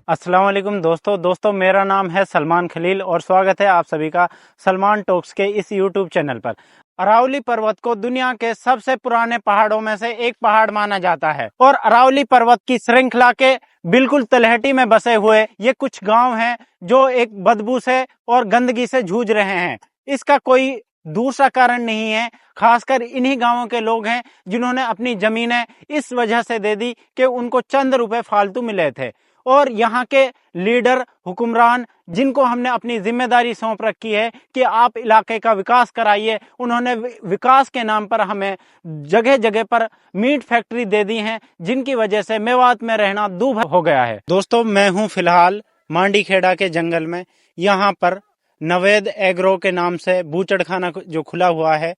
अस्सलाम वालेकुम दोस्तों मेरा नाम है सलमान खलील और स्वागत है आप सभी का सलमान टॉक्स के इस यूट्यूब चैनल पर। अरावली पर्वत को दुनिया के सबसे पुराने पहाड़ों में से एक पहाड़ माना जाता है और अरावली पर्वत की श्रृंखला के बिल्कुल तलहटी में बसे हुए ये कुछ गांव हैं जो एक बदबू से और गंदगी से जूझ रहे हैं। इसका कोई दूसरा कारण नहीं है, खासकर इन्हीं गांवों के लोग हैं जिन्होंने अपनी जमीनें इस वजह से दे दी कि उनको चंद रुपए फालतू मिले थे और यहाँ के लीडर हुक्मरान जिनको हमने अपनी जिम्मेदारी सौंप रखी है कि आप इलाके का विकास कराइए, उन्होंने विकास के नाम पर हमें जगह जगह पर मीट फैक्ट्री दे दी हैं, जिनकी वजह से मेवात में रहना दूभर हो गया है। दोस्तों मैं हूँ फिलहाल मांडी खेड़ा के जंगल में। यहाँ पर नवेद एग्रो के नाम से बूचड़खाना जो खुला हुआ है,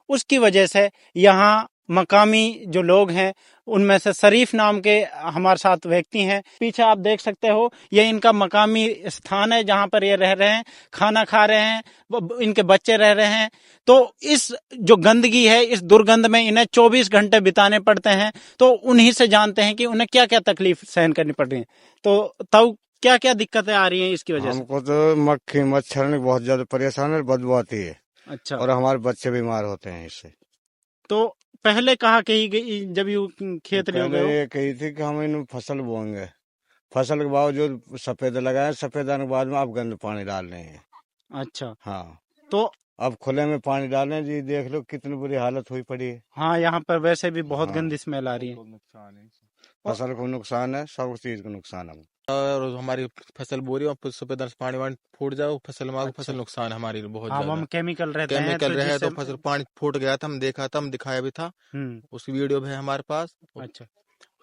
उसकी वजह से यहाँ मकामी जो लोग हैं उनमें से शरीफ नाम के हमारे साथ व्यक्ति हैं। पीछे आप देख सकते हो ये इनका मकामी स्थान है जहाँ पर ये रह रहे हैं, खाना खा रहे हैं, इनके बच्चे रह रहे हैं। तो इस जो गंदगी है, इस दुर्गंध में इन्हें 24 घंटे बिताने पड़ते हैं। तो उन्हीं से जानते हैं कि उन्हें क्या क्या तकलीफ सहन करनी पड़ रही है। तो तब क्या क्या दिक्कतें आ रही हैं इसकी वजह से? हमको तो मक्खी मच्छर ने बहुत ज्यादा परेशान है, बदबू आती है। अच्छा। और हमारे बच्चे बीमार होते हैं इससे। तो पहले कहा कही गई जब ये खेत ये कही थी कि हम इन फसल बोएंगे, फसल के बावजूद सफेद लगाए, सफेद आने के बाद में अब गंद पानी डाल रहे हैं। अच्छा। हाँ, तो अब खुले में पानी डालें जी, देख लो कितनी बुरी हालत हुई पड़ी है। हाँ, यहाँ पर वैसे भी बहुत गंदी स्मेल आ रही है। फसल को नुकसान है, सब चीज को नुकसान है। और हमारी फसल बोरी और सफेद पानी वानी फूट जाओ फसल में। अच्छा। फसल नुकसान हमारी बहुत ज्यादा। हम केमिकल रहते हैं, केमिकल रहे तो फसल पानी फूट गया था, हम देखा था, हम दिखाया भी था, उसकी वीडियो भी है हमारे पास। अच्छा।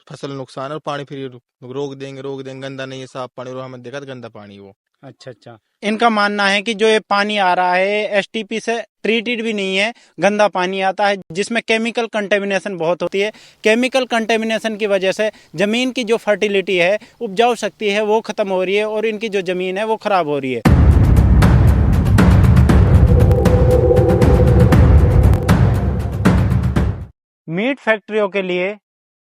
फसल नुकसान है और पानी फिर रोक देंगे, गंदा नहीं है, साफ पानी। और हमें देखा था गंदा पानी वो। अच्छा। इनका मानना है कि जो ये पानी आ रहा है एसटीपी से ट्रीटेड भी नहीं है, गंदा पानी आता है जिसमें केमिकल कंटेमिनेशन बहुत होती है। केमिकल कंटेमिनेशन की वजह से जमीन की जो फर्टिलिटी है, उपजाऊ शक्ति है, वो खत्म हो रही है और इनकी जो जमीन है वो खराब हो रही है। मीट फैक्ट्रियों के लिए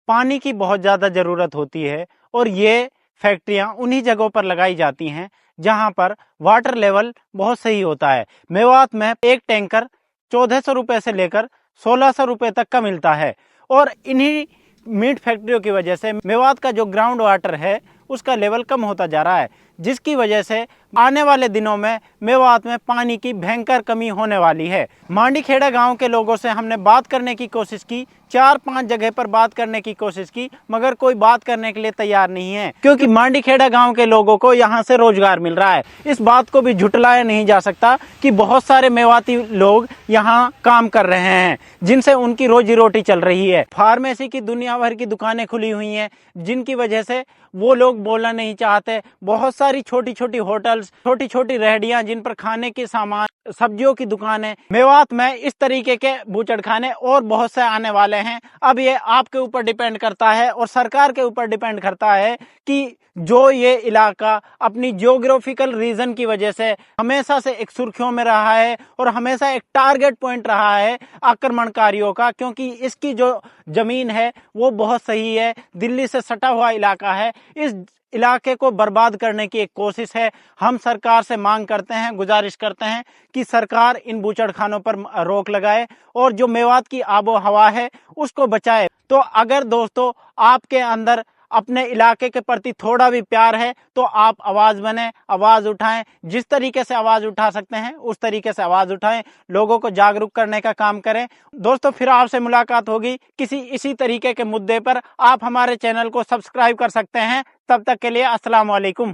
पानी की बहुत ज्यादा जरूरत होती है और ये फैक्ट्रियां उन्हीं जगहों पर लगाई जाती हैं जहां पर वाटर लेवल बहुत सही होता है। मेवात में एक टैंकर 1400 रुपए से लेकर 1600 रुपए तक का मिलता है और इन्हीं मीट फैक्ट्रियों की वजह से मेवात का जो ग्राउंड वाटर है उसका लेवल कम होता जा रहा है, जिसकी वजह से आने वाले दिनों में मेवात में पानी की भयंकर कमी होने वाली है। मांडी खेड़ा गांव के लोगों से हमने बात करने की कोशिश की, 4-5 जगह पर बात करने की कोशिश की, मगर कोई बात करने के लिए तैयार नहीं है, क्योंकि मांडी खेड़ा गांव के लोगों को यहां से रोजगार मिल रहा है। इस बात को भी झुटलाया नहीं जा सकता कि बहुत सारे मेवाती लोग यहां काम कर रहे हैं जिनसे उनकी रोजी रोटी चल रही है। फार्मेसी की दुनिया भर की दुकानें खुली हुई हैं जिनकी वजह से वो लोग बोलना नहीं चाहते। बहुत सारी छोटी छोटी होटल्स, छोटी छोटी रेहड़ियां जिन पर खाने के सामान, सब्जियों की दुकानें। मेवात में इस तरीके के बूचड़खाने और बहुत से आने वाले हैं। अब ये आपके ऊपर डिपेंड करता है और सरकार के ऊपर डिपेंड करता है कि जो ये इलाका अपनी जियोग्राफिकल रीजन की वजह से हमेशा से एक सुर्खियों में रहा है और हमेशा एक टारगेट पॉइंट रहा है आक्रमणकारियों का, क्योंकि इसकी जो जमीन है वो बहुत सही है, दिल्ली से सटा हुआ इलाका है। इस इलाके को बर्बाद करने की एक कोशिश है। हम सरकार से मांग करते हैं, गुजारिश करते हैं कि सरकार इन बूचड़खानों पर रोक लगाए और जो मेवात की आबो हवा है उसको बचाए। तो अगर दोस्तों आपके अंदर अपने इलाके के प्रति थोड़ा भी प्यार है तो आप आवाज बने, आवाज उठाएं। जिस तरीके से आवाज उठा सकते हैं उस तरीके से आवाज उठाएं, लोगों को जागरूक करने का काम करें। दोस्तों फिर आपसे मुलाकात होगी किसी इसी तरीके के मुद्दे पर। आप हमारे चैनल को सब्सक्राइब कर सकते हैं। तब तक के लिए अस्सलाम वालेकुम।